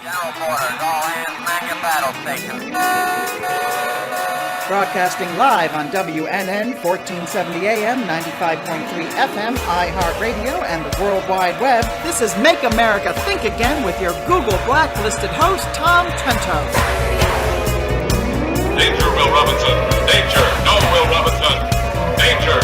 Channel quarters, all hands man your battle stations. Broadcasting live on WNN 1470 AM, 95.3 FM, iHeartRadio, and the World Wide Web. This is Make America Think Again with your Google Blacklisted host, Tom Trento. Danger, Will Robinson. Danger. No, Will Robinson. Danger.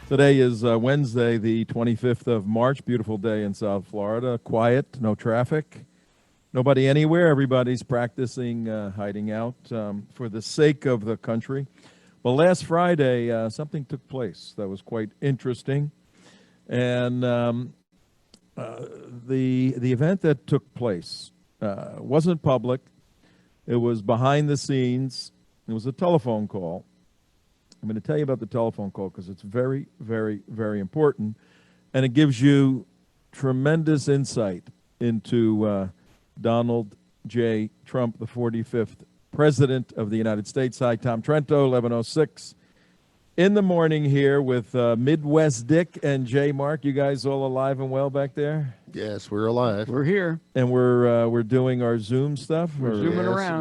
Today is Wednesday, the 25th of March. Beautiful day in South Florida. Quiet, no traffic. Nobody anywhere. Everybody's practicing hiding out for the sake of the country. Well, last Friday, something took place that was quite interesting. And the event that took place wasn't public. It was behind the scenes. It was a telephone call. I'm going to tell you about the telephone call because it's very, very, very important. And it gives you tremendous insight into Donald J. Trump, the 45th President of the United States. Hi, Tom Trento, 11:06 in the morning here with Midwest Dick and J. Mark. You guys all alive and well back there? Yes, we're alive. We're here. And we're doing our Zoom stuff? We're zooming around.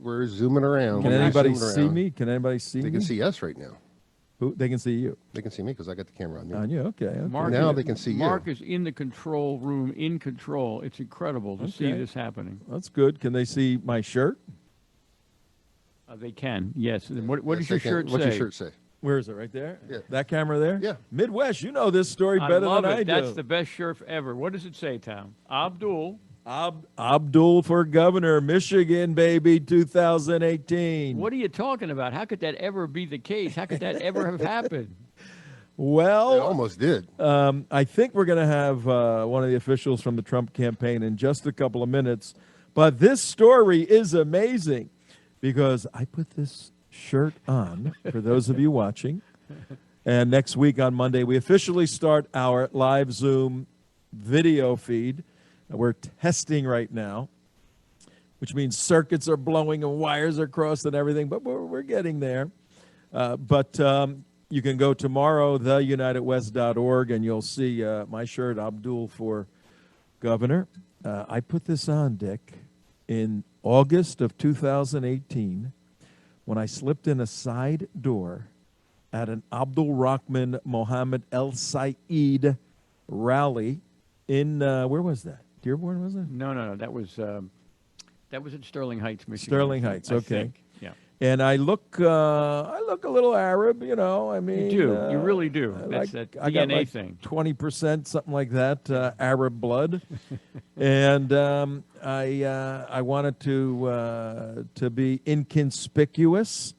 We're zooming around. Can anybody see me? Can anybody see me? They can see us right now. Who? They can see you. They can see me because I got the camera on me. On you, okay. Mark now they can see you. Mark is in the control room, in control. It's incredible to see this happening. That's good. Can they see my shirt? They can, yes. And what Yes, does your they can. shirt say? What's your shirt say? Where is it? Right there? Yeah. That camera there? Yeah. Midwest, you know this story better love than it. I do. That's the best shirt ever. What does it say, Tom? Abdul. Abdul for governor, Michigan, baby, 2018. What are you talking about? How could that ever be the case? How could that ever have happened? Well, It almost did. I think we're going to have one of the officials from the Trump campaign in just a couple of minutes. But this story is amazing because I put this shirt on for those of you watching. And next week on Monday, we officially start our live Zoom video feed. We're testing right now, which means circuits are blowing and wires are crossed and everything, but we're getting there. But you can go tomorrow, theunitedwest.org, and you'll see my shirt, Abdul for governor. I put this on, Dick, in August of 2018 when I slipped in a side door at an Abdul Rahman Mohammed El Saeed rally in, where was that? Dearborn, was it? No. That was in Sterling Heights, Michigan. Sterling Heights, I okay. think. Yeah. And I look a little Arab, you know. I mean, You do. You really do. That's that I got DNA like thing. 20%, something like that, Arab blood. And I wanted to be inconspicuous,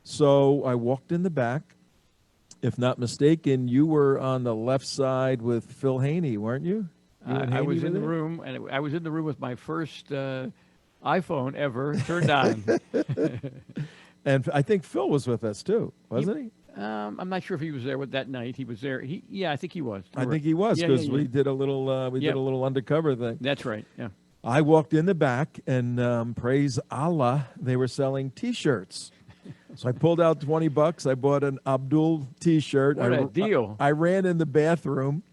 so I walked in the back. If not mistaken, you were on the left side with Phil Haney, weren't you? I was in the room, and I was in the room with my first iPhone ever turned on. And I think Phil was with us too, wasn't he? I'm not sure if he was there that night. He was there. I think he was. I think he was because we did a little did a little undercover thing. That's right. Yeah. I walked in the back and praise Allah, they were selling T-shirts. So I pulled out $20. I bought an Abdul T-shirt. What a deal! I ran in the bathroom,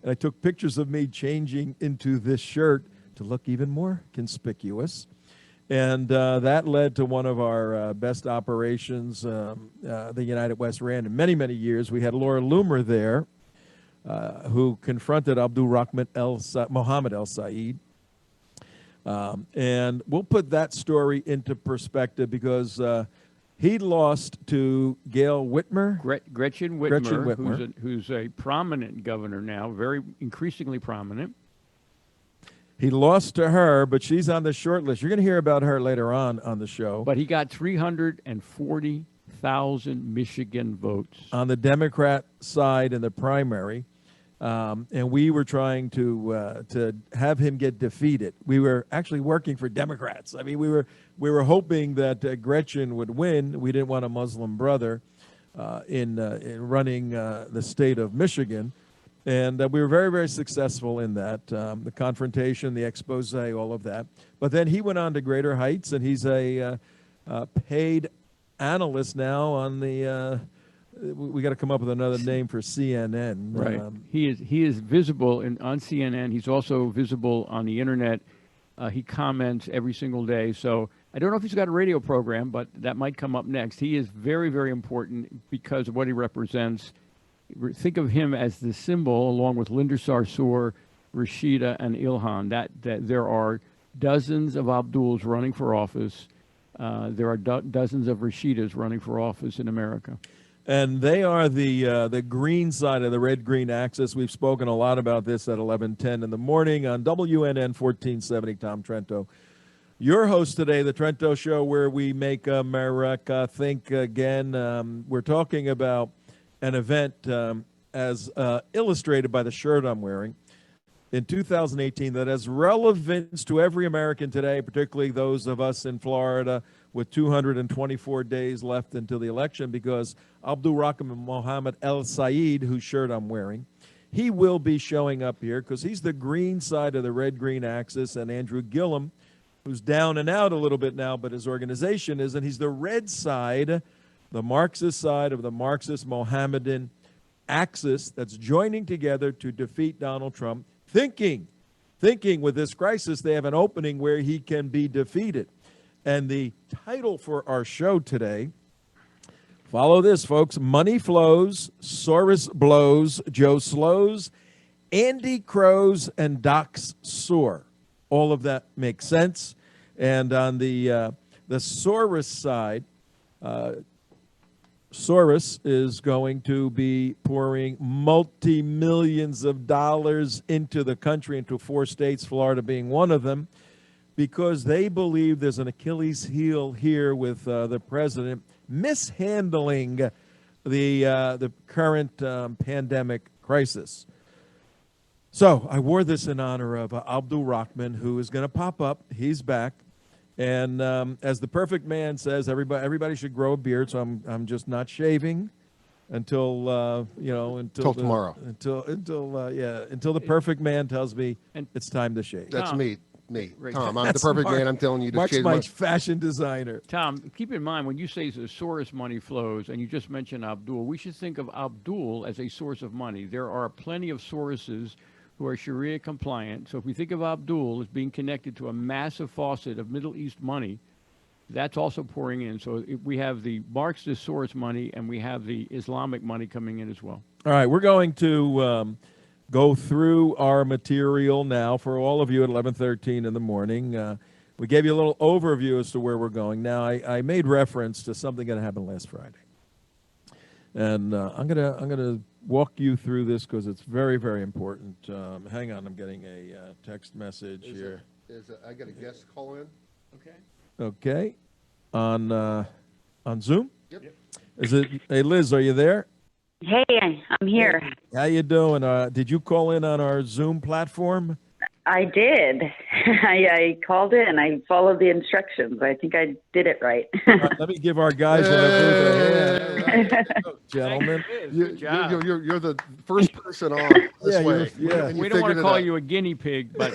and I took pictures of me changing into this shirt to look even more conspicuous. And that led to one of our best operations the United West ran in many, many years. We had Laura Loomer there, who confronted Abdul Rahman Mohammed El Saeed. And we'll put that story into perspective because he lost to Gail Whitmer. Gretchen Whitmer. Who's a prominent governor now, very increasingly prominent. He lost to her, but she's on the short list. You're going to hear about her later on the show. But he got 340,000 Michigan votes. On the Democrat side in the primary. And we were trying to have him get defeated. We were actually working for Democrats. I mean, we were hoping that Gretchen would win. We didn't want a Muslim brother in running the state of Michigan. And we were very, very successful in that, the confrontation, the expose, all of that. But then he went on to greater heights, and he's a paid analyst now on the we got to come up with another name for CNN. Right. He is visible on CNN. He's also visible on the internet. He comments every single day. So I don't know if he's got a radio program, but that might come up next. He is very, very important because of what he represents. Think of him as the symbol, along with Linda Sarsour, Rashida, and Ilhan, that there are dozens of Abduls running for office. There are dozens of Rashidas running for office in America. And they are the green side of the red-green axis. We've spoken a lot about this at 11:10 in the morning on WNN 1470. Tom Trento, your host today, the Trento Show, where we make America think again. We're talking about an event as illustrated by the shirt I'm wearing in 2018 that has relevance to every American today, particularly those of us in Florida with 224 days left until the election, because Abdul Rahman Mohammed El Sayed, whose shirt I'm wearing, he will be showing up here because he's the green side of the red-green axis, and Andrew Gillum, who's down and out a little bit now, but his organization is, and he's the red side, the Marxist side of the Marxist Mohammedan axis that's joining together to defeat Donald Trump, thinking with this crisis they have an opening where he can be defeated. And the title for our show today, follow this, folks: Money Flows, Soros Blows, Joe Slows, Andy Crows, and Doc's Soar. All of that makes sense. And on the Soros side, Soros is going to be pouring multi-millions of dollars into the country, into 4 states, Florida being one of them, because they believe there's an Achilles heel here with the president mishandling the current pandemic crisis. So I wore this in honor of Abdul Rahman, who is going to pop up. He's back. And as the perfect man says, everybody should grow a beard. So I'm just not shaving until until tomorrow. Until the perfect man tells me it's time to shave. That's Tom. me, Right. Tom. I'm the perfect Mark. man. I'm telling you to Mark's shave my my. fashion designer. Tom, keep in mind, when you say the Soros money flows, and you just mentioned Abdul, we should think of Abdul as a source of money. There are plenty of Soroses who are Sharia compliant. So if we think of Abdul as being connected to a massive faucet of Middle East money, that's also pouring in. So we have the Marxist Soros money, and we have the Islamic money coming in as well. All right, we're going to go through our material now for all of you at 11:13 in the morning. We gave you a little overview as to where we're going. Now, I made reference to something that happened last Friday, and I'm gonna walk you through this because it's very, very important. Hang on, I'm getting a text message here. I got a guest call in. Okay. Okay, on Zoom. Yep. Is it? Hey, Liz, are you there? Hey, I'm here. How you doing? Did you call in on our Zoom platform? I did. I called in. I followed the instructions. I think I did it right. Let me give our guys in the booth a hand. Gentlemen. Good job. You're the first person on this Yeah, way. yeah. And you We don't want figured to it call out. you a guinea pig, but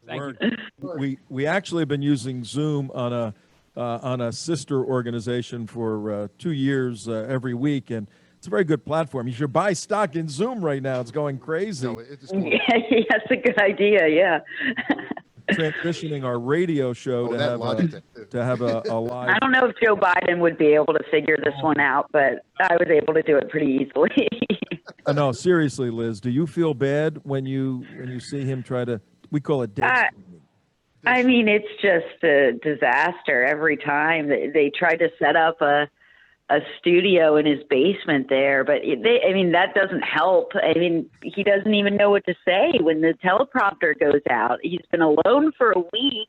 thank you. We actually have been using Zoom on a sister organization for 2 years every week, and it's a very good platform. You should buy stock in Zoom right now. It's going crazy. No, it's cool. Yeah, that's a good idea. Yeah. Transitioning our radio show Oh, to that have logic. a live. I don't know if Joe Biden would be able to figure this one out, but I was able to do it pretty easily. No, seriously, Liz, do you feel bad when you see him try to? We call it dead streaming. I mean, it's just a disaster every time. They try to set up a studio in his basement there, but that doesn't help. I mean, he doesn't even know what to say when the teleprompter goes out. He's been alone for a week,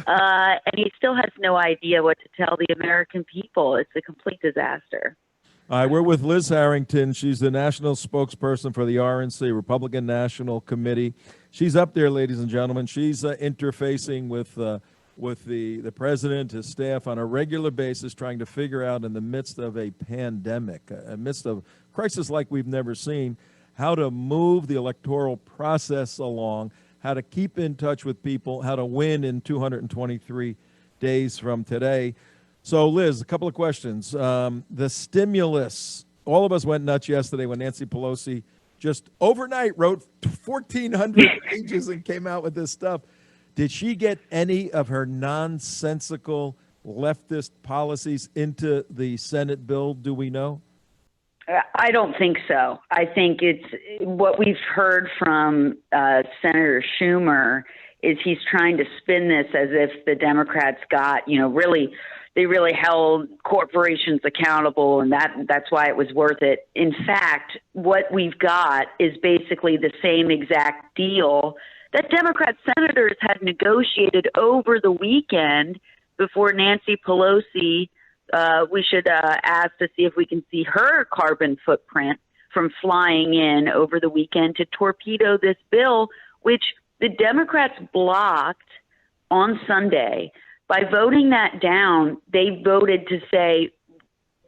and he still has no idea what to tell the American people. It's a complete disaster. All right, we're with Liz Harrington. She's the national spokesperson for the RNC, Republican National Committee. She's up there, ladies and gentlemen. She's interfacing with the president, his staff on a regular basis, trying to figure out in the midst of a pandemic, amidst of crisis like we've never seen, how to move the electoral process along, how to keep in touch with people, how to win in 223 days from today. So, Liz, a couple of questions. The stimulus. All of us went nuts yesterday when Nancy Pelosi just overnight wrote 1,400 pages and came out with this stuff. Did she get any of her nonsensical leftist policies into the Senate bill? Do we know? I don't think so. I think it's what we've heard from Senator Schumer is he's trying to spin this as if the Democrats got, they really held corporations accountable, and that's why it was worth it. In fact, what we've got is basically the same exact deal that Democrat senators had negotiated over the weekend before Nancy Pelosi. We should ask to see if we can see her carbon footprint from flying in over the weekend to torpedo this bill, which the Democrats blocked on Sunday. By voting that down, they voted to say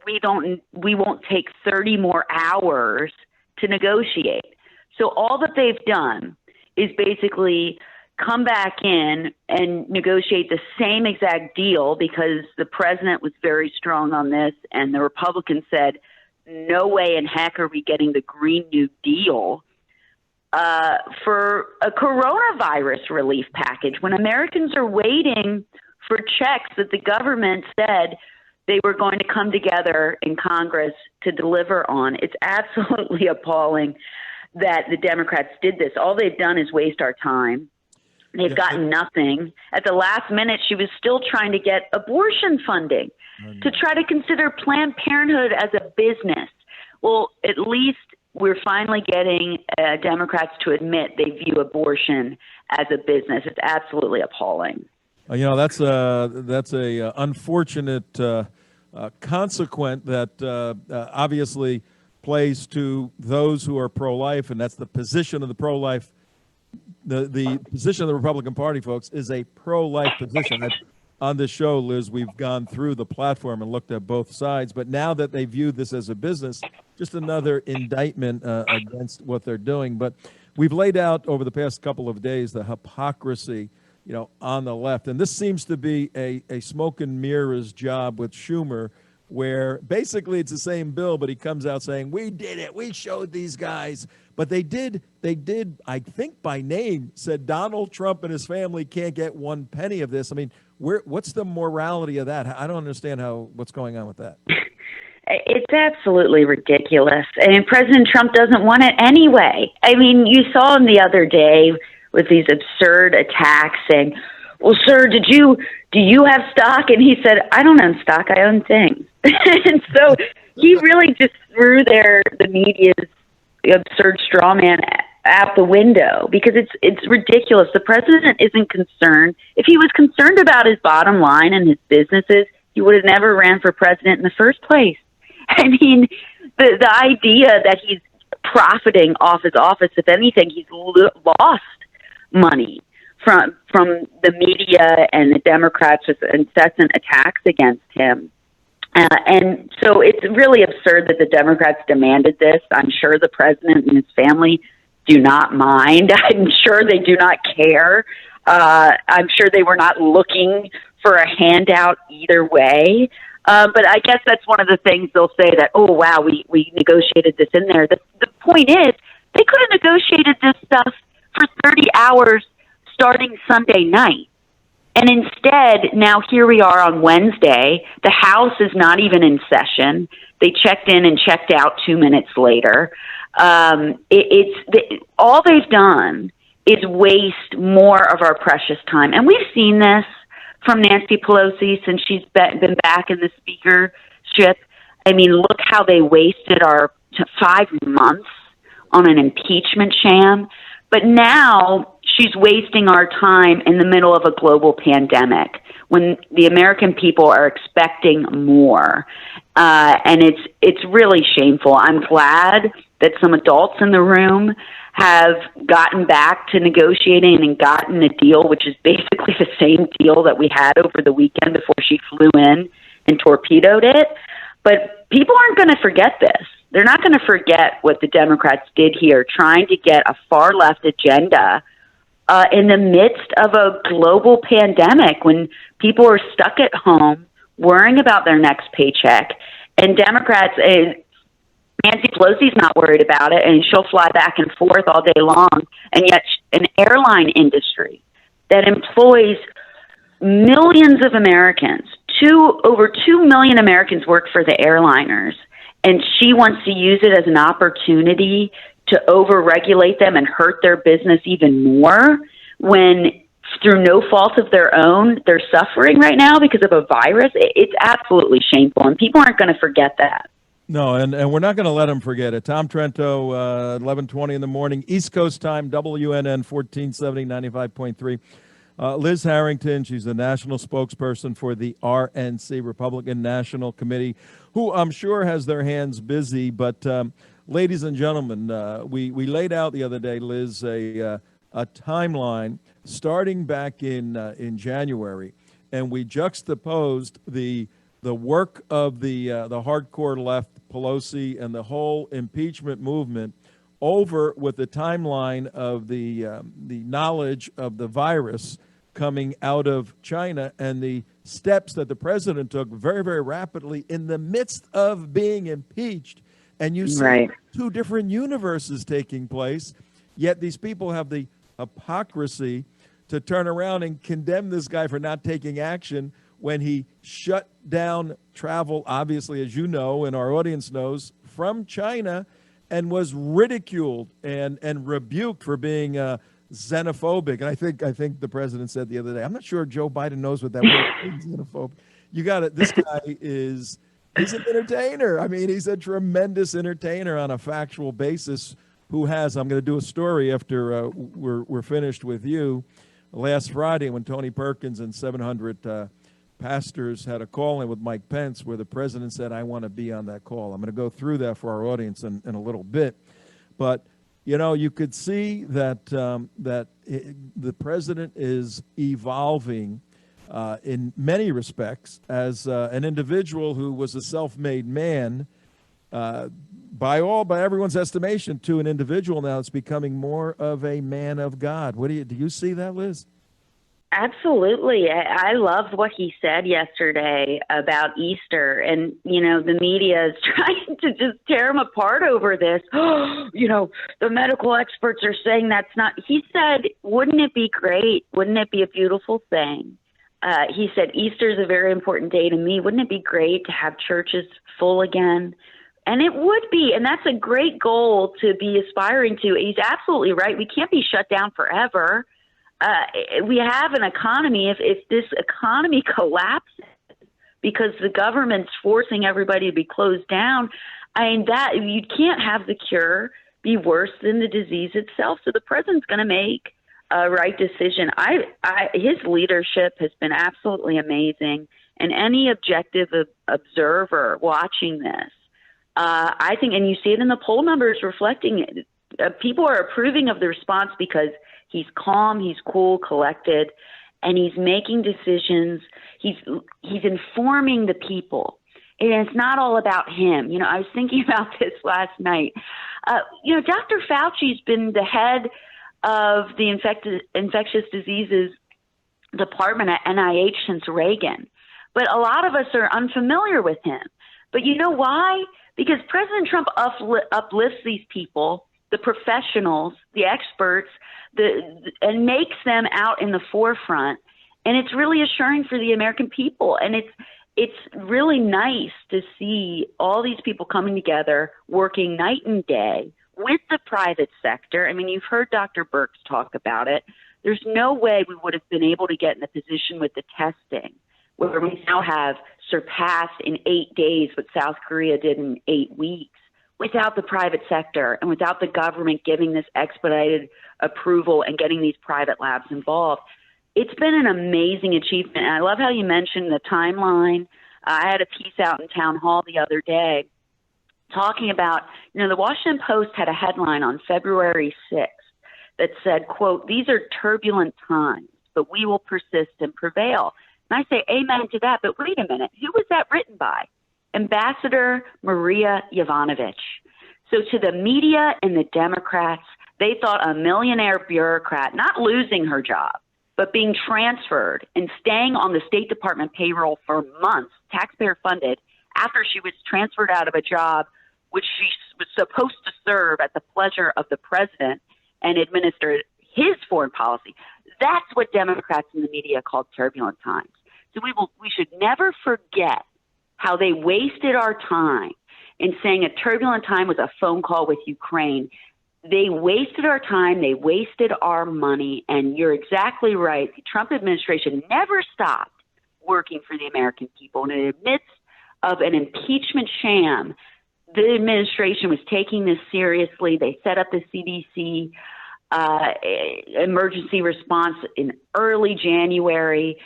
we won't take 30 more hours to negotiate. So all that they've done is basically come back in and negotiate the same exact deal because the president was very strong on this and the Republicans said, no way in heck are we getting the Green New Deal for a coronavirus relief package when Americans are waiting for checks that the government said they were going to come together in Congress to deliver on. It's absolutely appalling that the Democrats did this. All they've done is waste our time. They've gotten nothing. At the last minute, she was still trying to get abortion funding to try to consider Planned Parenthood as a business. Well, at least we're finally getting Democrats to admit they view abortion as a business. It's absolutely appalling. That's a unfortunate consequent that obviously plays to those who are pro-life, and that's the position of the pro-life. The position of the Republican Party, folks, is a pro-life position. That's, on this show, Liz, we've gone through the platform and looked at both sides. But now that they view this as a business, just another indictment against what they're doing. But we've laid out over the past couple of days the hypocrisy, on the left. And this seems to be a smoke and mirrors job with Schumer, where basically it's the same bill, but he comes out saying, we did it, we showed these guys. But they did, I think by name, said Donald Trump and his family can't get one penny of this. I mean, what's the morality of that? I don't understand what's going on with that. It's absolutely ridiculous. And President Trump doesn't want it anyway. I mean, you saw him the other day with these absurd attacks saying, well, sir, do you have stock? And he said, I don't own stock, I own things. And so he really just threw the media's absurd straw man out the window because it's ridiculous. The president isn't concerned. If he was concerned about his bottom line and his businesses, he would have never ran for president in the first place. I mean, the idea that he's profiting off his office, if anything, he's lost money from the media and the Democrats' with incessant attacks against him. And so it's really absurd that the Democrats demanded this. I'm sure the president and his family do not mind. I'm sure they do not care. I'm sure they were not looking for a handout either way. But I guess that's one of the things they'll say that, oh, wow, we negotiated this in there. The point is, they could have negotiated this stuff for 30 hours starting Sunday night. And instead, now here we are on Wednesday. The House is not even in session. They checked in and checked out 2 minutes later. All they've done is waste more of our precious time. And we've seen this from Nancy Pelosi since she's been back in the speakership. I mean, look how they wasted our 5 months on an impeachment sham. But now she's wasting our time in the middle of a global pandemic when the American people are expecting more. And it's really shameful. I'm glad that some adults in the room have gotten back to negotiating and gotten a deal, which is basically the same deal that we had over the weekend before she flew in and torpedoed it. But people aren't going to forget this. They're not going to forget what the Democrats did here, trying to get a far left agenda in the midst of a global pandemic when people are stuck at home worrying about their next paycheck. And Democrats, Nancy Pelosi's not worried about it, and she'll fly back and forth all day long. And yet an airline industry that employs millions of Americans, over 2 million Americans work for the airliners, and she wants to use it as an opportunity to overregulate them and hurt their business even more when, through no fault of their own, they're suffering right now because of a virus. It's absolutely shameful, and people aren't going to forget that. No, and we're not going to let them forget it. Tom Trento, 11:20 in the morning, East Coast time, WNN 1470, 95.3. Liz Harrington, she's the national spokesperson for the RNC, Republican National Committee, who I'm sure has their hands busy. But, ladies and gentlemen, we laid out the other day, Liz, a timeline starting back in January, and we juxtaposed the work of the hardcore left, Pelosi, and the whole impeachment movement over with the timeline of the knowledge of the virus coming out of China and the steps that the president took very, very rapidly in the midst of being impeached. And you see two different universes taking place, yet these people have the hypocrisy to turn around and condemn this guy for not taking action when he shut down travel, obviously, as you know, and our audience knows, from China, and was ridiculed and rebuked for being xenophobic. And I think the president said the other day, I'm not sure Joe Biden knows what that word means, xenophobic. You got it. This guy he's an entertainer. I mean, he's a tremendous entertainer on a factual basis who has, I'm going to do a story after we're finished with you. Last Friday when Tony Perkins and 700 pastors had a call-in with Mike Pence where the president said, I want to be on that call. I'm going to go through that for our audience in a little bit. But, you know, you could see that the president is evolving in many respects as an individual who was a self-made man, by everyone's estimation, to an individual now that's becoming more of a man of God. Do you see that, Liz? Absolutely. I loved what he said yesterday about Easter. And, you know, the media is trying to just tear him apart over this. You know, the medical experts are saying that's not. He said, wouldn't it be great? Wouldn't it be a beautiful thing? He said, Easter is a very important day to me. Wouldn't it be great to have churches full again? And it would be. And that's a great goal to be aspiring to. He's absolutely right. We can't be shut down forever. We have an economy. If this economy collapses because the government's forcing everybody to be closed down, I mean, that you can't have the cure be worse than the disease itself. So the president's going to make a right decision. His leadership has been absolutely amazing, and any objective observer watching this, I think, and you see it in the poll numbers reflecting it. People are approving of the response because he's calm, he's cool, collected, and he's making decisions. He's informing the people. And it's not all about him. You know, I was thinking about this last night. You know, Dr. Fauci's been the head of the infectious diseases department at NIH since Reagan. But a lot of us are unfamiliar with him. But you know why? Because President Trump uplifts these people, the professionals, the experts, and makes them out in the forefront. And it's really assuring for the American people. And it's really nice to see all these people coming together, working night and day with the private sector. I mean, you've heard Dr. Birx talk about it. There's no way we would have been able to get in a position with the testing where we now have surpassed in 8 days what South Korea did in 8 weeks without the private sector and without the government giving this expedited approval and getting these private labs involved. It's been an amazing achievement. And I love how you mentioned the timeline. I had a piece out in Town Hall the other day talking about, you know, the Washington Post had a headline on February 6th that said, quote, "These are turbulent times, but we will persist and prevail." And I say amen to that, but wait a minute. Who was that written by? Ambassador Maria Yovanovitch. So to the media and the Democrats, they thought a millionaire bureaucrat, not losing her job, but being transferred and staying on the State Department payroll for months, taxpayer funded, after she was transferred out of a job which she was supposed to serve at the pleasure of the president and administer his foreign policy. That's what Democrats in the media called turbulent times. So we should never forget how they wasted our time in saying a turbulent time was a phone call with Ukraine. They wasted our time, they wasted our money, and you're exactly right. The Trump administration never stopped working for the American people. And in the midst of an impeachment sham, the administration was taking this seriously. They set up the CDC emergency response in early January.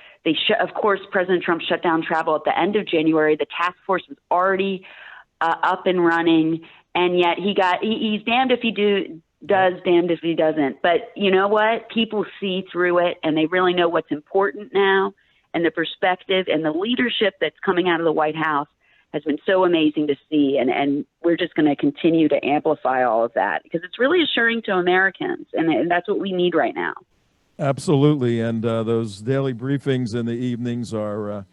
Of course, President Trump shut down travel at the end of January. The task force was already up and running, and yet he's damned if he does, damned if he doesn't. But you know what? People see through it, and they really know what's important now, and the perspective and the leadership that's coming out of the White House has been so amazing to see, and we're just going to continue to amplify all of that because it's really assuring to Americans, and that's what we need right now. Absolutely, and those daily briefings in the evenings are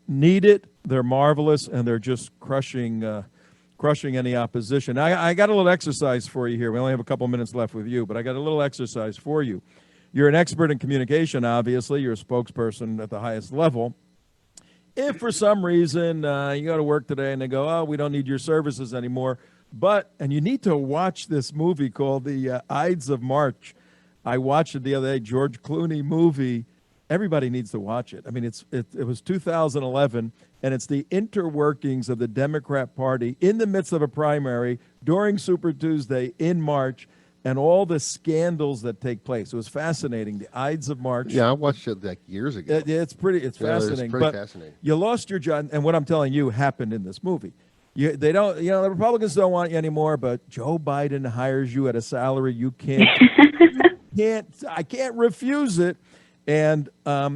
needed. They're marvelous, and they're just crushing any opposition. I got a little exercise for you here. We only have a couple minutes left with you, but I got a little exercise for you. You're an expert in communication, obviously. You're a spokesperson at the highest level. If for some reason you go to work today and they go, oh, we don't need your services anymore, and you need to watch this movie called The Ides of March. I watched it the other day, George Clooney movie. Everybody needs to watch it. I mean, it was 2011, and it's the interworkings of the Democrat Party in the midst of a primary during Super Tuesday in March, and all the scandals that take place. It was fascinating. The Ides of March. Yeah, I watched it like years ago. It's fascinating. It's pretty fascinating. You lost your job, and what I'm telling you happened in this movie. They don't, the Republicans don't want you anymore, but Joe Biden hires you at a salary you can't, I can't refuse it. And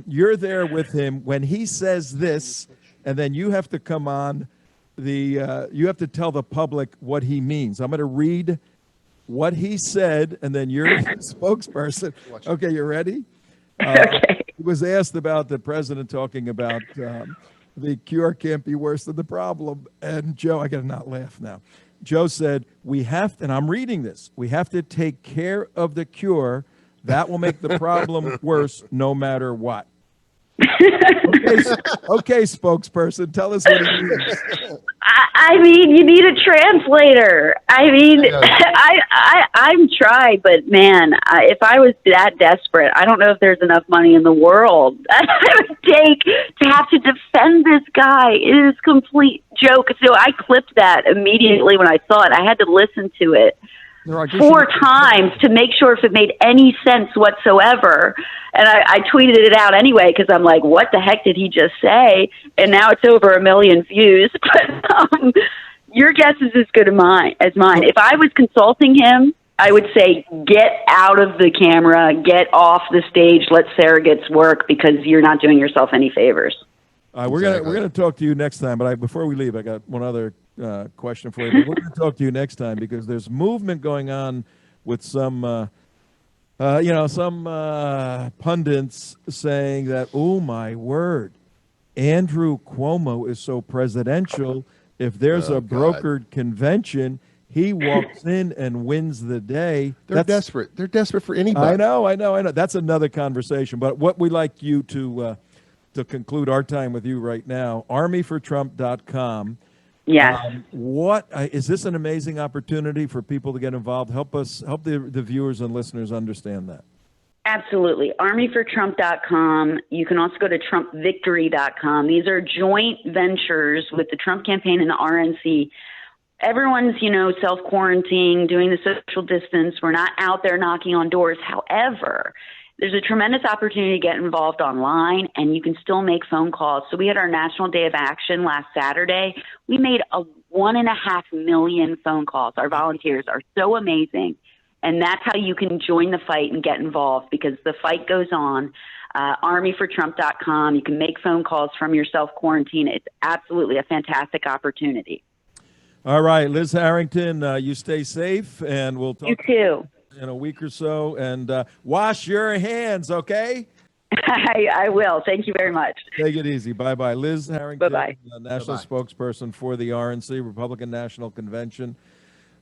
you're there with him when he says this, and then you have to come on you have to tell the public what he means. I'm going to read what he said, and then you're the spokesperson. Okay, you ready? Okay. He was asked about the president talking about the cure can't be worse than the problem. And Joe, I got to not laugh now. Joe said, and I'm reading this, we have to take care of the cure. That will make the problem worse no matter what. Okay, spokesperson, tell us what it means. I mean, you need a translator. I mean, I'm tried, but man, if I was that desperate, I don't know if there's enough money in the world that I would take to have to defend this guy. It is a complete joke. So I clipped that immediately when I saw it. I had to listen to it 4 times to make sure if it made any sense whatsoever. And I tweeted it out anyway because I'm like, what the heck did he just say? And now it's over 1 million views. But your guess is as good as mine. If I was consulting him, I would say, get out of the camera, get off the stage, let surrogates work because you're not doing yourself any favors. We're gonna talk to you next time. But before we leave, I got one other question for you. But we're going to talk to you next time because there's movement going on with some pundits saying that, oh my word, Andrew Cuomo is so presidential. If there's a brokered convention, he walks in and wins the day. They're desperate. They're desperate for anybody. I know. That's another conversation. But what we'd like you to conclude our time with you right now, armyfortrump.com. Yes. What is this an amazing opportunity for people to get involved? Help the viewers and listeners understand that. Absolutely. Armyfortrump.com. You can also go to trumpvictory.com. These are joint ventures with the Trump campaign and the RNC. Everyone's, self-quarantining, doing the social distance. We're not out there knocking on doors. However, there's a tremendous opportunity to get involved online, and you can still make phone calls. So we had our National Day of Action last Saturday. We made 1.5 million phone calls. Our volunteers are so amazing, and that's how you can join the fight and get involved because the fight goes on. Armyfortrump.com. You can make phone calls from your self-quarantine. It's absolutely a fantastic opportunity. All right, Liz Harrington, you stay safe, and we'll talk. You too. in a week or so, and wash your hands, okay? I will. Thank you very much. Take it easy. Bye-bye. Liz Harrington, Bye-bye. National Spokesperson for the RNC, Republican National Convention.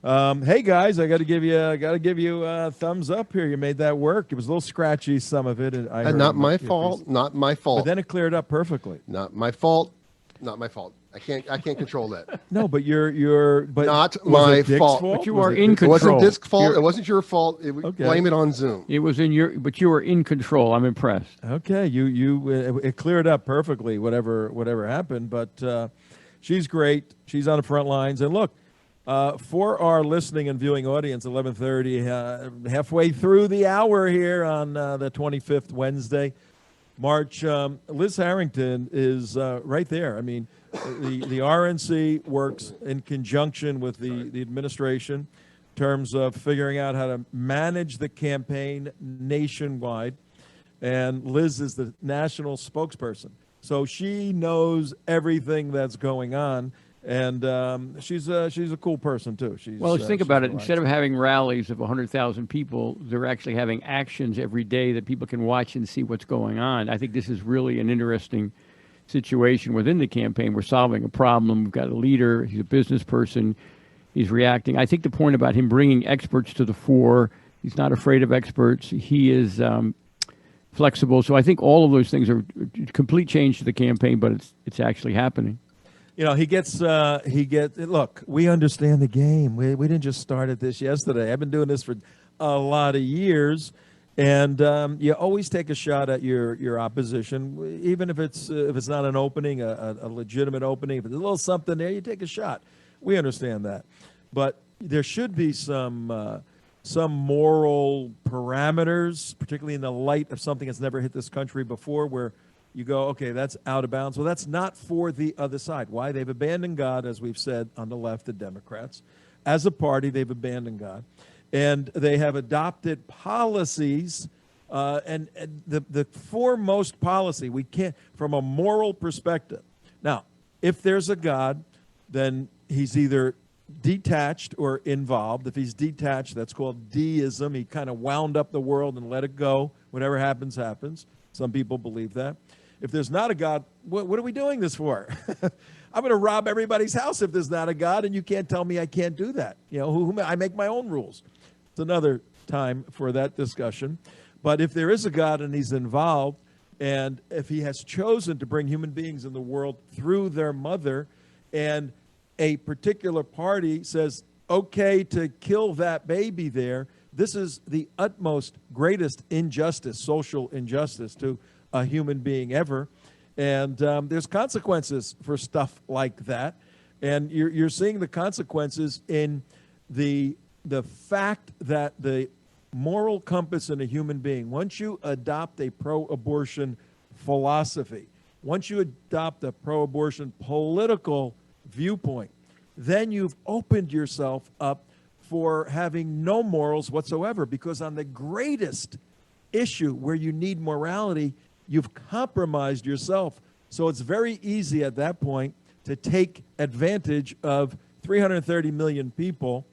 Hey guys, I got to give you a thumbs up here. You made that work. It was a little scratchy, some of it, and Not my fault. Not my But fault. then it cleared up perfectly. Not my fault. Not my fault. I can't control that. No, but but Not was my it Dick's fault. But you Was are it in Dick's- It wasn't control. Disk's fault. You're- It wasn't your fault. Okay. Blame it on Zoom. It was but you were in control. I'm impressed. Okay, it cleared up perfectly. Whatever happened, but she's great. She's on the front lines, and look. For our listening and viewing audience, 11:30, halfway through the hour here on the 25th Wednesday, March. Liz Harrington is right there. I mean, the RNC works in conjunction with the administration in terms of figuring out how to manage the campaign nationwide, and Liz is the national spokesperson. So she knows everything that's going on. And she's a cool person too. Well, think about it. relaxed. Instead of having rallies of 100,000 people, they're actually having actions every day that people can watch and see what's going on. I think this is really an interesting situation within the campaign. We're solving a problem. We've got a leader. He's a business person. He's reacting. I think the point about him bringing experts to the fore, he's not afraid of experts. He is flexible. So I think all of those things are a complete change to the campaign, but it's actually happening. You know, he gets, look, we understand the game. We didn't just start at this yesterday. I've been doing this for a lot of years. And you always take a shot at your opposition, even if it's not an opening, a legitimate opening. If there's a little something there, you take a shot. We understand that. But there should be some moral parameters, particularly in the light of something that's never hit this country before, where you go, okay, that's out of bounds. Well, that's not for the other side. Why? They've abandoned God, as we've said on the left, the Democrats. As a party, they've abandoned God. And they have adopted policies, and the foremost policy, we can't, from a moral perspective. Now, if there's a God, then he's either detached or involved. If he's detached, that's called deism. He kind of wound up the world and let it go. Whatever happens, happens. Some people believe that. If there's not a God, what are we doing this for? I'm going to rob everybody's house if there's not a God, and you can't tell me I can't do that. You know, I make my own rules. It's another time for that discussion. But if there is a God and he's involved, and if he has chosen to bring human beings in the world through their mother, and a particular party says, okay, to kill that baby there, this is the utmost, greatest injustice, social injustice to a human being ever. And there's consequences for stuff like that. And you're seeing the consequences in the fact that the moral compass in a human being, once you adopt a pro-abortion philosophy, once you adopt a pro-abortion political viewpoint, then you've opened yourself up for having no morals whatsoever, because on the greatest issue where you need morality, you've compromised yourself. So it's very easy at that point to take advantage of 330 million people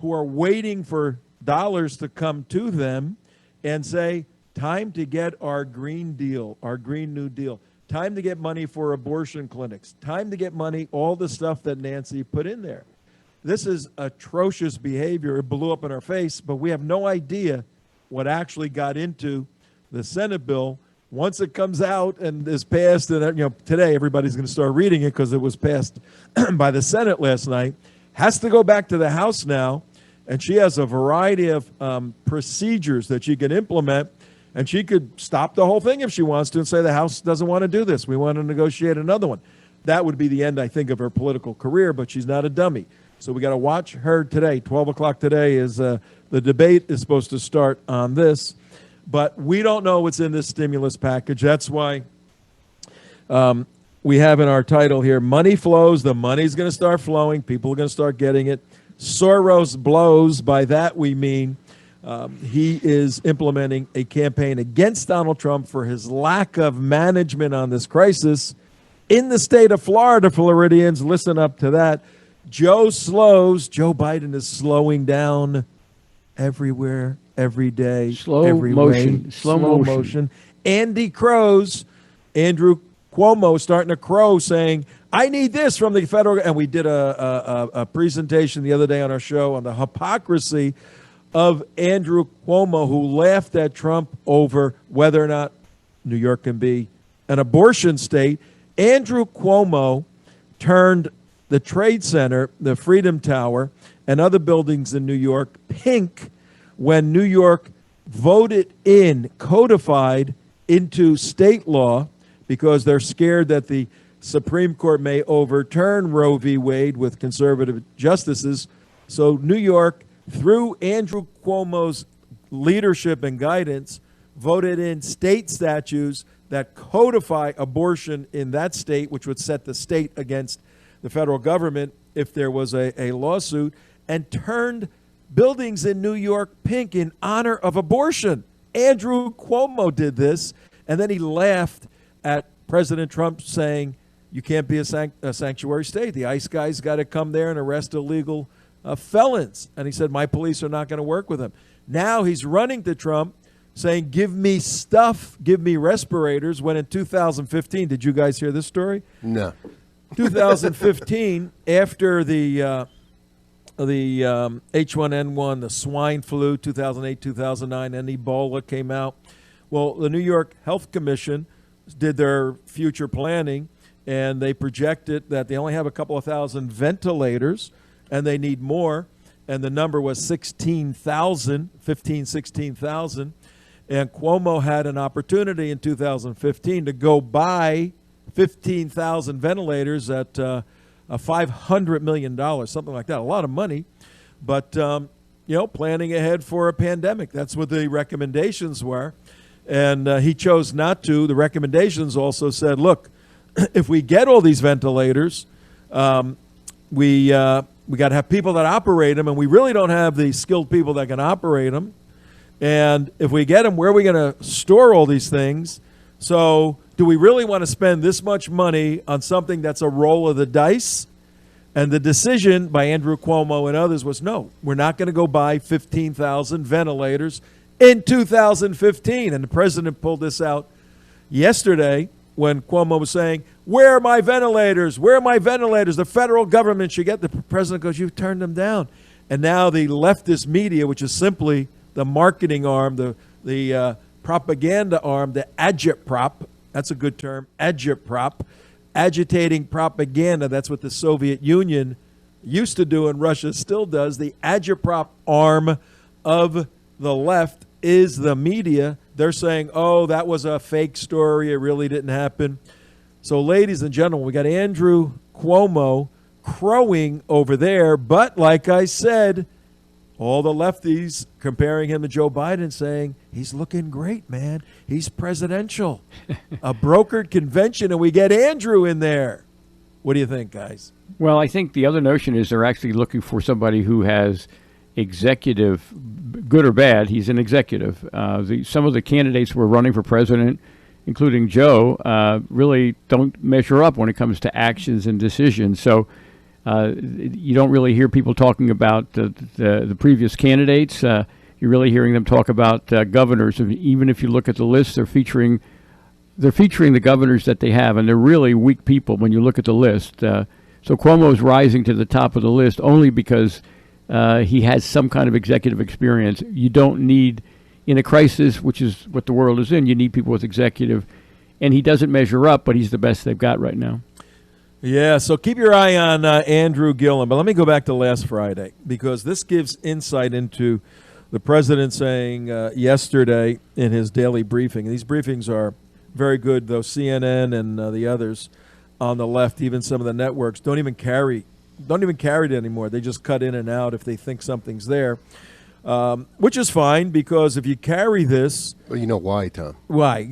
who are waiting for dollars to come to them and say, time to get our Green Deal, our Green New Deal, time to get money for abortion clinics, time to get money, all the stuff that Nancy put in there. This is atrocious behavior. It blew up in our face, but we have no idea what actually got into the Senate bill. Once it comes out and is passed, and today everybody's going to start reading it because it was passed by the Senate last night, has to go back to the House now, and she has a variety of procedures that she can implement, and she could stop the whole thing if she wants to and say the House doesn't want to do this. We want to negotiate another one. That would be the end, I think, of her political career, but she's not a dummy. So we got to watch her today. 12 o'clock today is the debate is supposed to start on this. But we don't know what's in this stimulus package. That's why we have in our title here, money flows. The money's going to start flowing. People are going to start getting it. Soros blows. By that we mean he is implementing a campaign against Donald Trump for his lack of management on this crisis. In the state of Florida, Floridians, listen up to that. Joe Biden is slowing down everywhere every day, Slow every motion. way, Slow motion. Andy crows, Andrew Cuomo starting to crow, saying, "I need this from the federal." And we did a presentation the other day on our show on the hypocrisy of Andrew Cuomo, who laughed at Trump over whether or not New York can be an abortion state. Andrew Cuomo turned the Trade Center, the Freedom Tower, and other buildings in New York pink when New York voted in, codified into state law, because they're scared that the Supreme Court may overturn Roe v. Wade with conservative justices. So New York, through Andrew Cuomo's leadership and guidance, voted in state statutes that codify abortion in that state, which would set the state against the federal government if there was a lawsuit, and turned buildings in New York pink in honor of abortion. Andrew Cuomo did this, and then he laughed at President Trump saying, you can't be a sanctuary state. The ICE guys got to come there and arrest illegal felons. And he said, my police are not going to work with him. Now he's running to Trump saying, give me stuff, give me respirators, when in 2015, did you guys hear this story? No. 2015, after the H1N1, the swine flu, 2008, 2009, and Ebola came out. Well, the New York Health Commission did their future planning, and they projected that they only have a couple of thousand ventilators, and they need more. And the number was 16,000. And Cuomo had an opportunity in 2015 to go buy 15,000 ventilators at $500 million, something like that. A lot of money. But, planning ahead for a pandemic. That's what the recommendations were. And he chose not to. The recommendations also said, look, if we get all these ventilators, we got to have people that operate them, and we really don't have the skilled people that can operate them. And if we get them, where are we going to store all these things? So do we really want to spend this much money on something that's a roll of the dice? And the decision by Andrew Cuomo and others was, no, we're not going to go buy 15,000 ventilators in 2015. And the president pulled this out yesterday when Cuomo was saying, where are my ventilators? Where are my ventilators? The federal government should get. The president goes, you've turned them down. And now the leftist media, which is simply the marketing arm, the propaganda arm, the agitprop, that's a good term, agitprop, agitating propaganda. That's what the Soviet Union used to do and Russia still does. The agitprop arm of the left is the media. They're saying, oh, that was a fake story. It really didn't happen. So, ladies and gentlemen, we got Andrew Cuomo crowing over there. But like I said, all the lefties comparing him to Joe Biden, saying, he's looking great, man. He's presidential. A brokered convention, and we get Andrew in there. What do you think, guys? Well, I think the other notion is they're actually looking for somebody who has executive, good or bad, he's an executive. Some of the candidates who are running for president, including Joe, really don't measure up when it comes to actions and decisions. So you don't really hear people talking about the previous candidates. You're really hearing them talk about governors. And even if you look at the list, they're featuring the governors that they have, and they're really weak people when you look at the list. So Cuomo is rising to the top of the list only because he has some kind of executive experience. You don't need, in a crisis, which is what the world is in, you need people with executive. And he doesn't measure up, but he's the best they've got right now. Yeah, so keep your eye on Andrew Gillum. But let me go back to last Friday, because this gives insight into the president saying yesterday in his daily briefing. These briefings are very good, though. CNN and the others on the left, even some of the networks, don't even carry it anymore. They just cut in and out if they think something's there, which is fine, because if you carry this... Well, you know why, Tom. Why?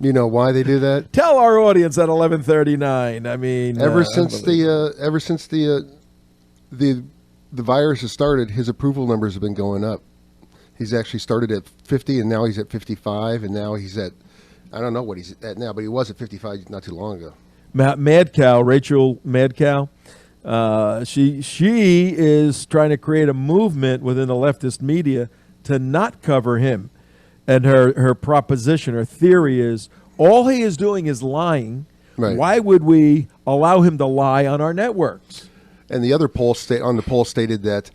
You know why they do that? Tell our audience at 11:39. I mean, ever since the virus has started, his approval numbers have been going up. He's actually started at 50, and now he's at 55, and now he's at, I don't know what he's at now, but he was at 55 not too long ago. Mad Cow, Rachel Mad Cow, She is trying to create a movement within the leftist media to not cover him. And her proposition, her theory is, all he is doing is lying. Right. Why would we allow him to lie on our networks? And the other poll stated that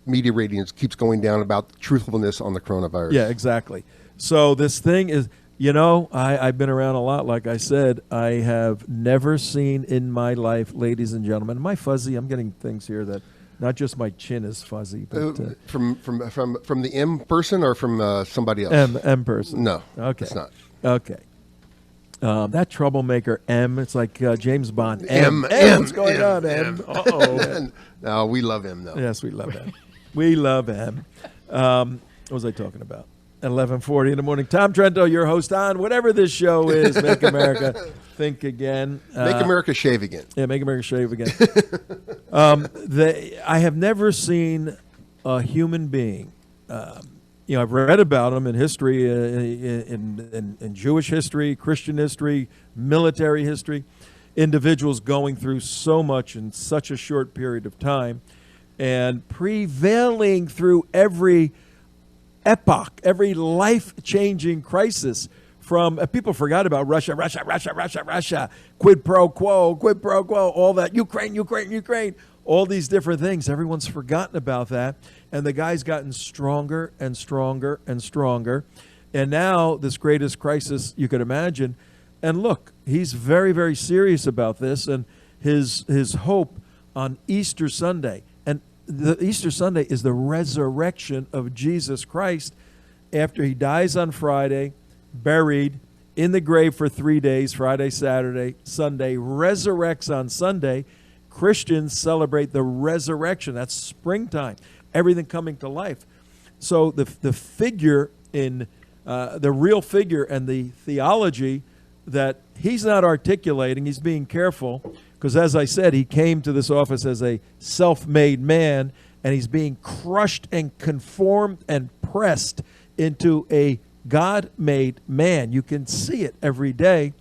media ratings keeps going down about truthfulness on the coronavirus. Yeah, exactly. So this thing is, I've been around a lot. Like I said, I have never seen in my life, ladies and gentlemen, am I fuzzy? I'm getting things here that not just my chin is fuzzy, but from the M person or from somebody else? M person. No, okay, it's not. Okay. That troublemaker M. It's like James Bond. M. What's going on, M? Uh-oh. No, we love M, though. Yes, we love M. We love M. What was I talking about? At 11:40 in the morning. Tom Trento, your host on whatever this show is. Make America Think Again. Make America Shave Again. Yeah, Make America Shave Again. I have never seen a human being. I've read about them in history, in Jewish history, Christian history, military history. Individuals going through so much in such a short period of time, and prevailing through every epoch, every life-changing crisis. From people forgot about Russia, quid pro quo, all that, Ukraine, all these different things. Everyone's forgotten about that, and the guy's gotten stronger and stronger and stronger. And now this greatest crisis you could imagine. And look, he's very, very serious about this, and his hope on Easter Sunday. And the Easter Sunday is the resurrection of Jesus Christ after he dies on Friday, buried in the grave for 3 days, Friday, Saturday, Sunday, resurrects on Sunday. Christians celebrate the resurrection. That's springtime, everything coming to life. So the figure in the real figure and the theology that he's not articulating, he's being careful, because as I said, he came to this office as a self-made man, and he's being crushed and conformed and pressed into a God-made man. You can see it every day.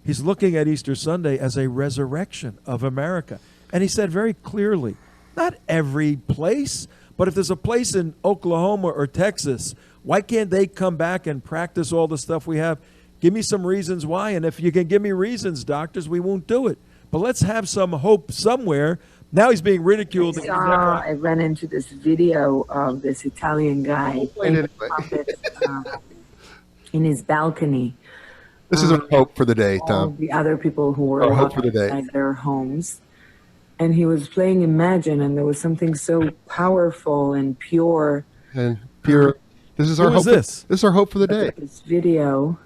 He's looking at Easter Sunday as a resurrection of America. And he said very clearly, not every place, but if there's a place in Oklahoma or Texas, why can't they come back and practice all the stuff we have? Give me some reasons why. And if you can give me reasons, doctors, we won't do it. But let's have some hope somewhere. Now he's being ridiculed. I ran into this video of this Italian guy playing trumpet, in his balcony. This is our hope for the day, Tom. All the other people who were hope for the day. outside their homes. And he was playing Imagine, and there was something so powerful and pure. And pure. This is our hope. This is our hope for the day. This video.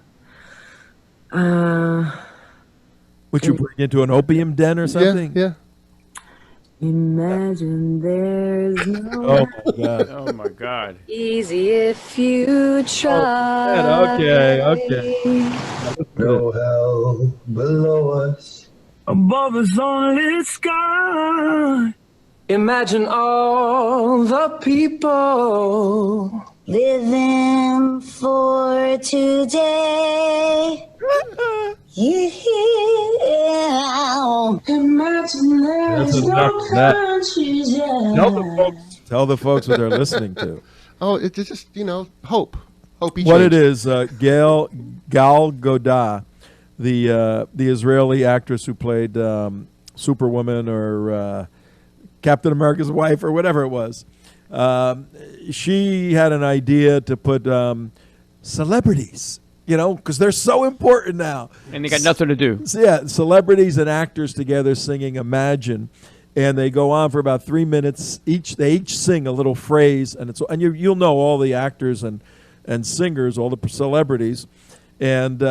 Would you bring into an opium den or something? Yeah. Imagine there's no. Oh my God! Oh my God! Easy if you try. Okay. No hell below us, above us only sky. Imagine all the people Living for today. Yeah. Imagine there's no countries. Tell the folks what they're listening to. Oh, it's just, hope. Hope. What it is, Gal Gadot, the Israeli actress who played Superwoman or Captain America's wife or whatever it was. She had an idea to put celebrities, because they're so important now. And they got nothing to do. Yeah, celebrities and actors together singing Imagine. And they go on for about 3 minutes each. They each sing a little phrase, and you'll know all the actors and singers, all the celebrities. And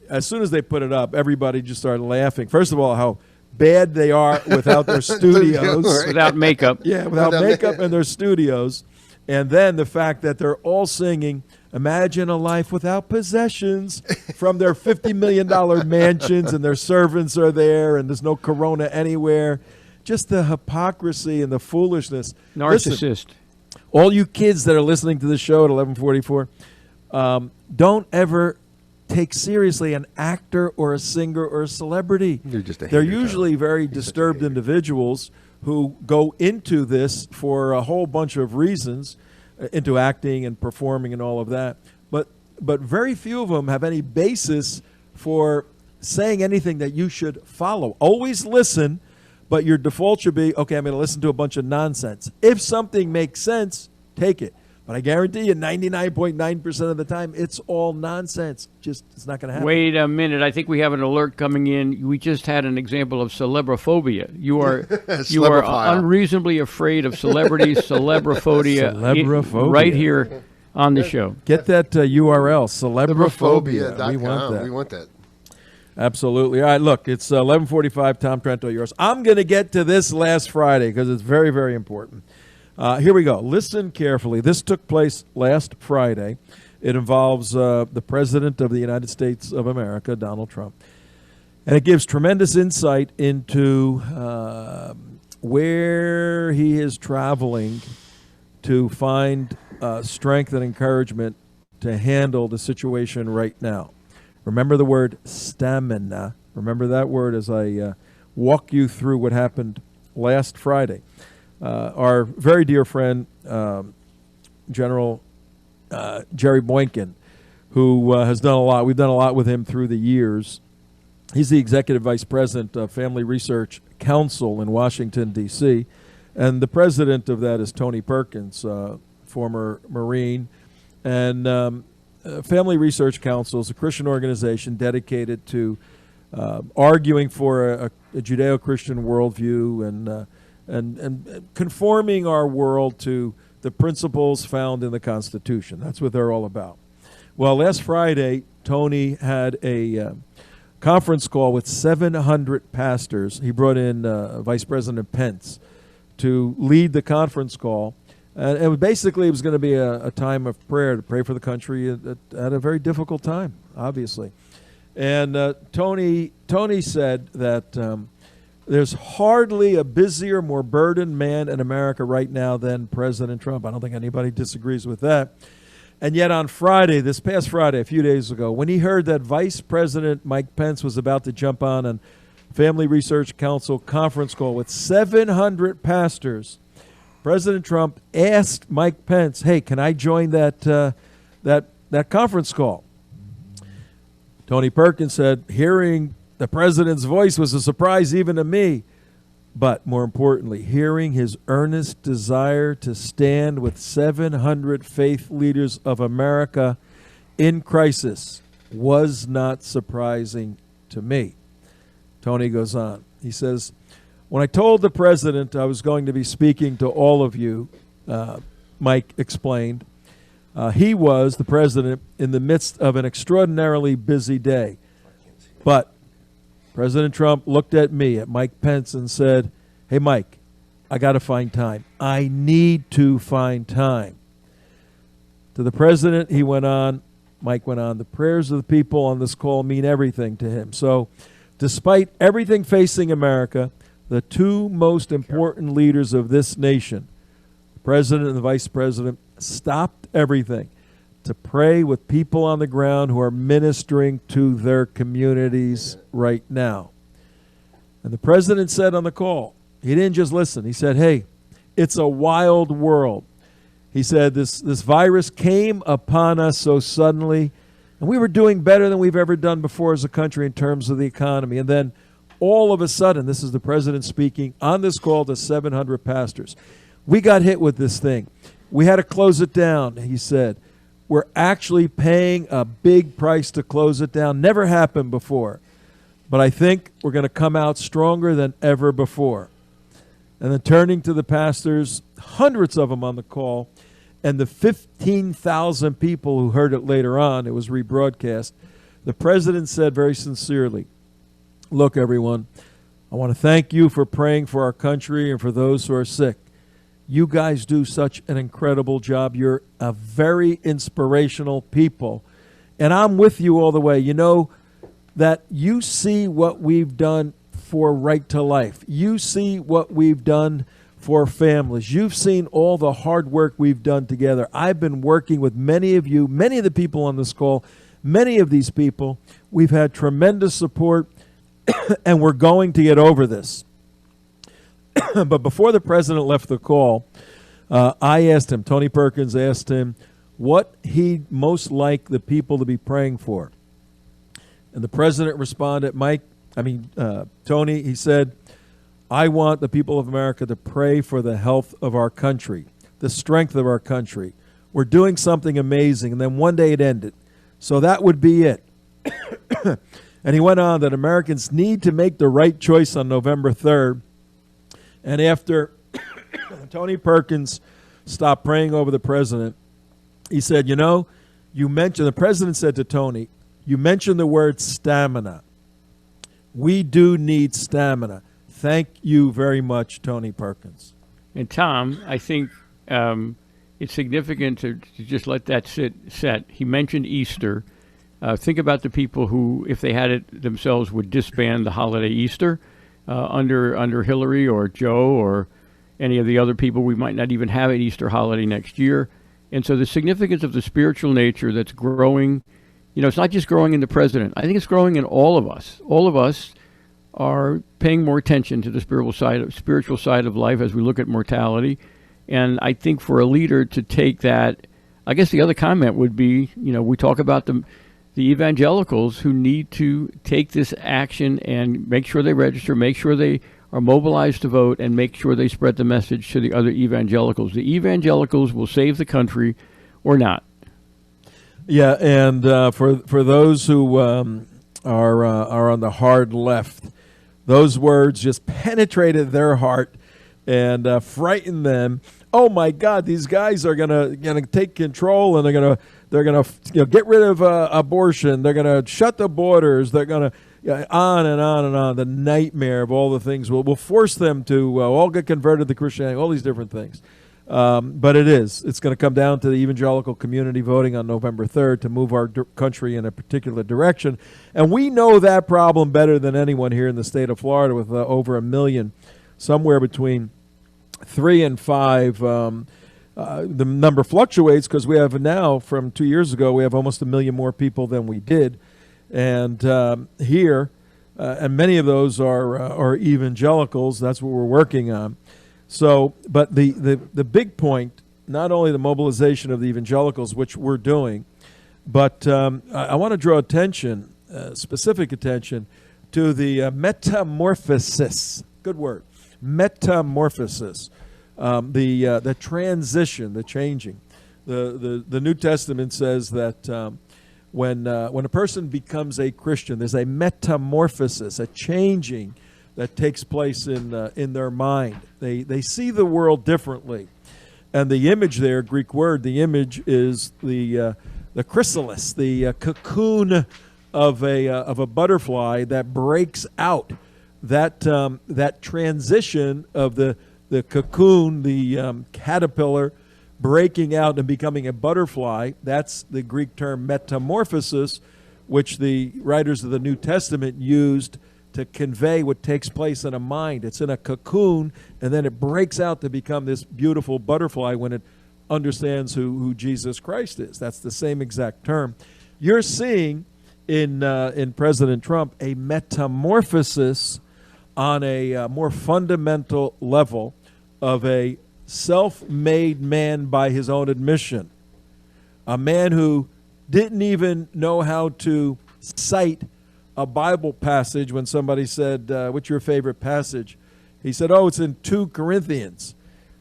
as soon as they put it up, everybody just started laughing. First of all, how bad they are without their studios. Without makeup. Yeah, without makeup in their studios. And then the fact that they're all singing Imagine a Life Without Possessions from their $50 million mansions, and their servants are there, and there's no corona anywhere. Just the hypocrisy and the foolishness. Narcissist. Listen, all you kids that are listening to the show at 11:44, don't ever take seriously an actor or a singer or a celebrity. They're usually very disturbed individuals who go into this for a whole bunch of reasons, into acting and performing and all of that. But very few of them have any basis for saying anything that you should follow. Always listen, but your default should be, okay, I'm going to listen to a bunch of nonsense. If something makes sense, take it. But I guarantee you 99.9% of the time, it's all nonsense. It's not going to happen. Wait a minute. I think we have an alert coming in. We just had an example of celebraphobia. You are unreasonably afraid of celebrities, celebraphobia, right here on the show. Get that URL, celebraphobia. We want that. We want that. Absolutely. All right, look, it's 11:45. Tom Trento, yours. I'm going to get to this last Friday because it's very, very important. Here we go. Listen carefully. This took place last Friday. It involves the President of the United States of America, Donald Trump. And it gives tremendous insight into where he is traveling to find strength and encouragement to handle the situation right now. Remember the word stamina. Remember that word as I walk you through what happened last Friday. Our very dear friend, General Jerry Boykin, who has done a lot. We've done a lot with him through the years. He's the Executive Vice President of Family Research Council in Washington, D.C., and the president of that is Tony Perkins, former Marine. And Family Research Council is a Christian organization dedicated to arguing for a Judeo-Christian worldview and conforming our world to the principles found in the Constitution. That's what they're all about. Well, last Friday, Tony had a conference call with 700 pastors. He brought in Vice President Pence to lead the conference call. And it was going to be a time of prayer, to pray for the country at a very difficult time, obviously. And Tony said that there's hardly a busier, more burdened man in America right now than President Trump. I don't think anybody disagrees with that. And yet on Friday, this past Friday, a few days ago, when he heard that Vice President Mike Pence was about to jump on a Family Research Council conference call with 700 pastors, President Trump asked Mike Pence, "Hey, can I join that conference call?" Tony Perkins said, "Hearing the president's voice was a surprise even to me, but more importantly, hearing his earnest desire to stand with 700 faith leaders of America in crisis was not surprising to me." Tony goes on. He says, "When I told the president I was going to be speaking to all of you," Mike explained, the president, in the midst of an extraordinarily busy day. But President Trump looked at me, at Mike Pence, and said, "Hey, Mike, I got to find time. I need to find time." To the president, Mike went on, "The prayers of the people on this call mean everything to him. So despite everything facing America, the two most important leaders of this nation, the president and the vice president, stopped everything to pray with people on the ground who are ministering to their communities right now." And the president said on the call, he didn't just listen. He said, "Hey, it's a wild world." He said, this virus came upon us so suddenly, and we were doing better than we've ever done before as a country in terms of the economy. And then all of a sudden, this is the president speaking on this call to 700 pastors, we got hit with this thing. We had to close it down, he said. We're actually paying a big price to close it down. Never happened before. But I think we're going to come out stronger than ever before. And then turning to the pastors, hundreds of them on the call, and the 15,000 people who heard it later on, it was rebroadcast, the president said very sincerely, "Look, everyone, I want to thank you for praying for our country and for those who are sick. You guys do such an incredible job. You're a very inspirational people. And I'm with you all the way. You know that you see what we've done for Right to Life. You see what we've done for families. You've seen all the hard work we've done together. I've been working with many of you, many of the people on this call, Many of these people, we've had tremendous support, and we're going to get over this. But before the president left the call, I asked him, Tony Perkins asked him, what he'd most like the people to be praying for. And the president responded, Tony, he said, I want the people of America to pray for the health of our country, the strength of our country. We're doing something amazing. And then one day it ended. So that would be it. And he went on that Americans need to make the right choice on November 3rd. And after Tony Perkins stopped praying over the president, he said, the president said to Tony, you mentioned the word stamina. We do need stamina. Thank you very much, Tony Perkins. And Tom, I think it's significant to just let that set. He mentioned Easter. Think about the people who, if they had it themselves, would disband the holiday Easter under Hillary or Joe or any of the other people. We might not even have an Easter holiday next year. And so the significance of the spiritual nature that's growing, it's not just growing in the president. I think it's growing in all of us. All of us are paying more attention to the spiritual side of life as we look at mortality. And I think for a leader to take that, I guess the other comment would be, we talk about the evangelicals who need to take this action and make sure they register, make sure they are mobilized to vote, and make sure they spread the message to the other evangelicals. The evangelicals will save the country or not. Yeah, and for those who are on the hard left, those words just penetrated their heart and frightened them. Oh my God, these guys are gonna take control, and they're gonna get rid of abortion. They're gonna shut the borders. They're gonna on and on and on. The nightmare of all the things will force them to all get converted to Christianity. All these different things. But it's going to come down to the evangelical community voting on November 3rd to move our country in a particular direction. And we know that problem better than anyone here in the state of Florida, with over 1 million, somewhere between 3 and 5. The number fluctuates because we have now, from 2 years ago, we have almost 1 million more people than we did. And here, and many of those are evangelicals. That's what we're working on. So, but the big point, not only the mobilization of the evangelicals, which we're doing, but I want to draw attention, specific attention, to the metamorphosis. Good word, metamorphosis. The transition, the changing. The New Testament says that when a person becomes a Christian, there's a metamorphosis, a changing that takes place in their mind. They see the world differently, and the image there, Greek word, the image is the chrysalis, the cocoon of a butterfly that breaks out. That transition of the cocoon, the caterpillar, breaking out and becoming a butterfly. That's the Greek term metamorphosis, which the writers of the New Testament used to convey what takes place in a mind. It's in a cocoon, and then it breaks out to become this beautiful butterfly when it understands who Jesus Christ is. That's the same exact term. You're seeing in President Trump a metamorphosis on a more fundamental level of a self-made man by his own admission. A man who didn't even know how to cite a Bible passage when somebody said, what's your favorite passage? He said, it's in 2 Corinthians.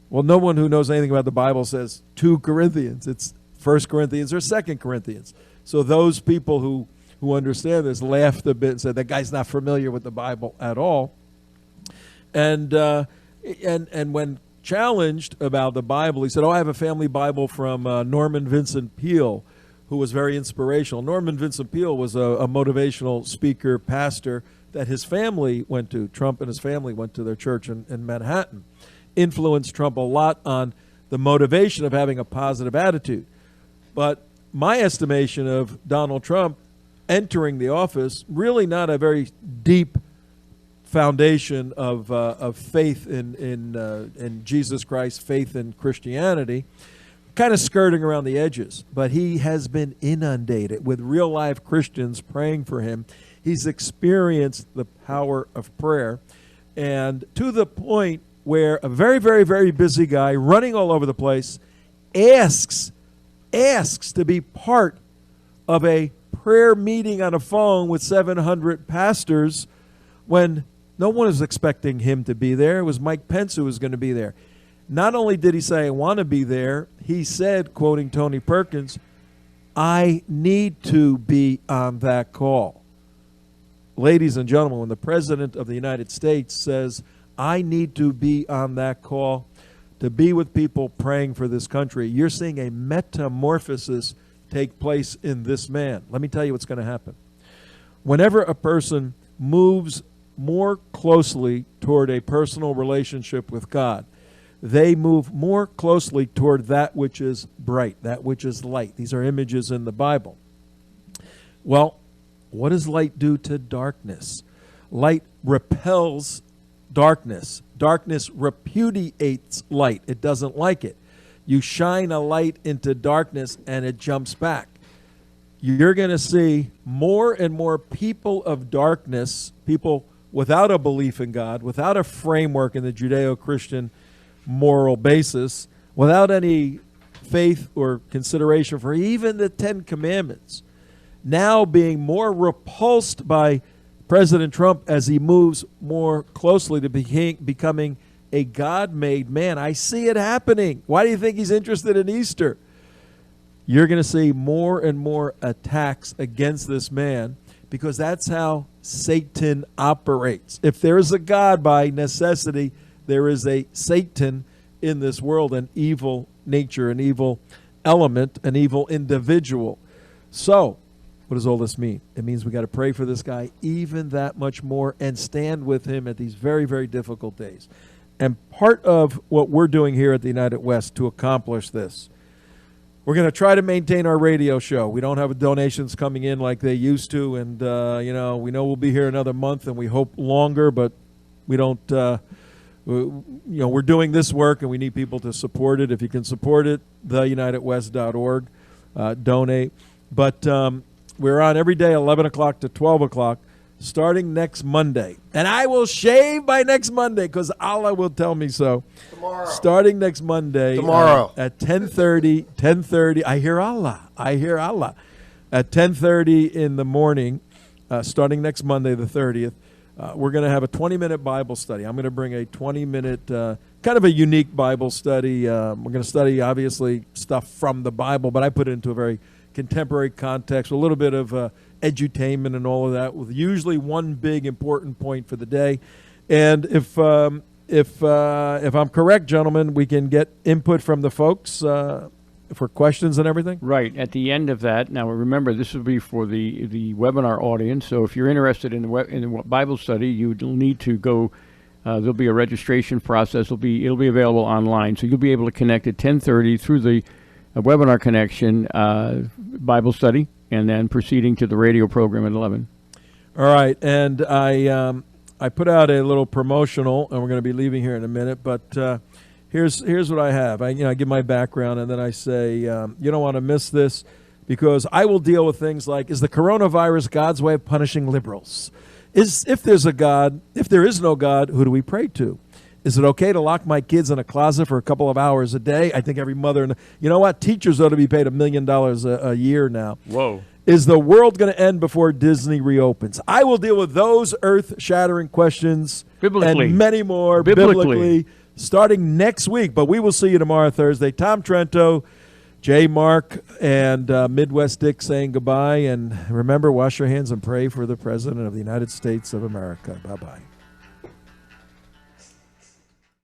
Well, no one who knows anything about the Bible says 2 Corinthians. It's 1 Corinthians or 2 Corinthians. So those people who understand this laughed a bit and said, that guy's not familiar with the Bible at all. And when challenged about the Bible, he said, I have a family Bible from Norman Vincent Peale, who was very inspirational. Norman Vincent Peale was a motivational speaker, pastor that his family went to. Trump and his family went to their church in Manhattan. Influenced Trump a lot on the motivation of having a positive attitude. But my estimation of Donald Trump entering the office, really not a very deep foundation of faith in Jesus Christ, faith in Christianity. kind of skirting around the edges, but he has been inundated with real life Christians praying for him. He's experienced the power of prayer, and to the point where a very, very, very busy guy running all over the place asks to be part of a prayer meeting on a phone with 700 pastors when no one was expecting him to be there. It was Mike Pence who was going to be there. Not only did he say, I want to be there, he said, quoting Tony Perkins, I need to be on that call. Ladies and gentlemen, when the President of the United States says, I need to be on that call to be with people praying for this country, you're seeing a metamorphosis take place in this man. Let me tell you what's going to happen. Whenever a person moves more closely toward a personal relationship with God, they move more closely toward that which is bright, that which is light. These are images in the Bible. Well, what does light do to darkness? Light repels darkness. Darkness repudiates light. It doesn't like it. You shine a light into darkness and it jumps back. You're going to see more and more people of darkness, people without a belief in God, without a framework in the Judeo-Christian moral basis, without any faith or consideration for even the Ten Commandments, now being more repulsed by President Trump as he moves more closely to becoming a God-made man. I see it happening. Why do you think he's interested in Easter? You're going to see more and more attacks against this man because that's how Satan operates. If there is a God by necessity, there is a Satan in this world, an evil nature, an evil element, an evil individual. So, what does all this mean? It means we got to pray for this guy even that much more and stand with him at these very, very difficult days. And part of what we're doing here at the United West to accomplish this, we're going to try to maintain our radio show. We don't have donations coming in like they used to, and we know we'll be here another month, and we hope longer, but we don't. We're doing this work, and we need people to support it. If you can support it, theunitedwest.org, donate. But we're on every day, 11 o'clock to 12 o'clock, starting next Monday. And I will shave by next Monday because Allah will tell me so. Tomorrow. Starting next Monday. Tomorrow. At 10:30. I hear Allah. At 10:30 in the morning, starting next Monday, the 30th, we're going to have a 20-minute Bible study. I'm going to bring a 20-minute, kind of a unique Bible study. We're going to study, obviously, stuff from the Bible, but I put it into a very contemporary context, a little bit of edutainment and all of that, with usually one big important point for the day. And if I'm correct, gentlemen, we can get input from the folks for questions and everything. Right at the end of that. Now remember, this will be for the webinar audience. So if you're interested in the Bible study, you'll need to go. There'll be a registration process. It'll be available online, so you'll be able to connect at 10:30 through the webinar connection, Bible study, and then proceeding to the radio program at 11. All right, and I put out a little promotional, and we're going to be leaving here in a minute, but here's what I have. I give my background, and then I say, you don't want to miss this, because I will deal with things like, is the coronavirus God's way of punishing liberals? If there is no God, who do we pray to? Is it okay to lock my kids in a closet for a couple of hours a day? I think every mother, you know what? Teachers ought to be paid $1 million a year now. Whoa. Is the world going to end before Disney reopens? I will deal with those earth-shattering questions biblically, and many more biblically starting next week. But we will see you tomorrow, Thursday. Tom Trento, Jay Mark, and Midwest Dick saying goodbye. And remember, wash your hands and pray for the President of the United States of America. Bye-bye.